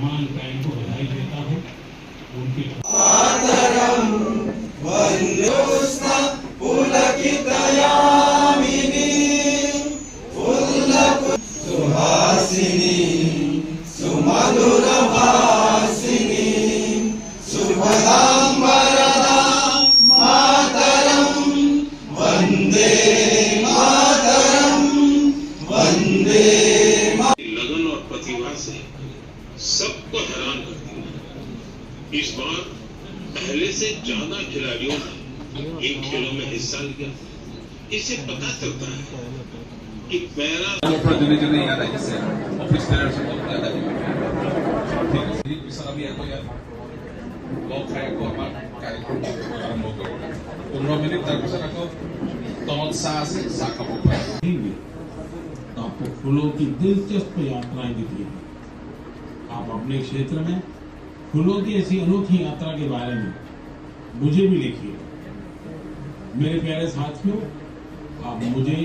Rahman time को बधाई देता हूँ। उनके लगन और प्रतिभा से सबको हैरान करती है। इस बार पहले से ज्यादा खिलाड़ियों ने इन खेलों में हिस्सा लिया। इससे पता चलता है कि पैरा आपको फूलों की दिलचस्प यात्राएं दिखेगी। आप अपने क्षेत्र में फूलों की ऐसी अनोखी यात्रा के बारे में मुझे भी लिखिए। मेरे प्यारे साथियों, आप मुझे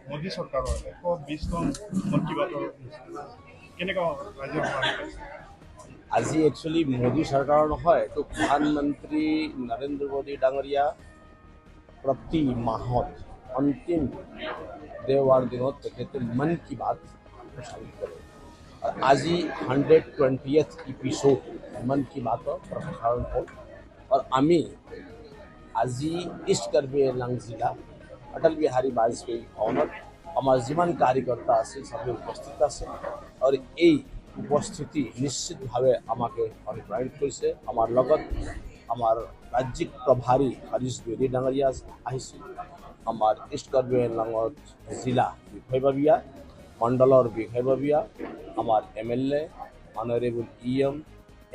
मोदी सरकारों 120খন মন কি বাতৰ কেনেকুৱা ৰাজ্য আজি একচুৱেলি মোদী চৰকাৰৰ নহয়, এইটো প্ৰধানমন্ত্ৰী নৰেন্দ্ৰ মোদী ডাঙৰীয়া প্ৰতি মাহত অন্তিম দেওবাৰ দিনত তেখেতে মন কি বাত প্ৰচাৰিত কৰে। আজি 120th এপিসোড মন কি বাতৰ প্ৰসাৰণ হ'ল। আৰু আমি আজি ইষ্ট কাৰ্বি আংলং জিলা অটল বিহাৰী বাজপেয়ী ভৱনত আমাৰ যিমান কাৰ্যকৰ্তা আছে সবে উপস্থিত আছে। আৰু এই উপস্থিতি নিশ্চিতভাৱে আমাকে অনুপ্ৰাণিত কৰিছে। আমাৰ লগত আমাৰ ৰাজ্যিক প্ৰভাৰী হৰীশ দ্বিবেদী ডাঙৰীয়া আহিছিল, আমাৰ ইষ্ট কাৰ্বি আংলঙৰ জিলা বিষয়ববীয়া, মণ্ডলৰ বিষয়ববীয়া, আমাৰ MLA, অনাৰেবল EM,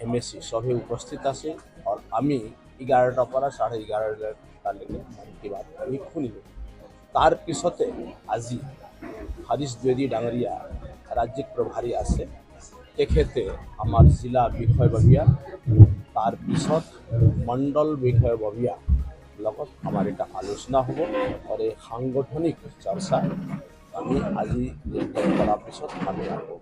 MSc সবে উপস্থিত আছে। আৰু আমি 11টাৰ পৰা 11:30টালৈকে মন কি বাত আমি শুনিলোঁ। তাৰ পিছতে আজি হৰীশ দ্বিবেদী ডাঙৰীয়া ৰাজ্যিক প্ৰভাৰী আছে, তেখেতে আমাৰ জিলা বিষয়ববীয়া, তাৰ পিছত মণ্ডল বিষয়ববীয়া লগত আমাৰ এটা আলোচনা হ'ব। আৰু এই সাংগঠনিক চৰ্চা আমি আজি কৰাৰ পিছত আমি আকৌ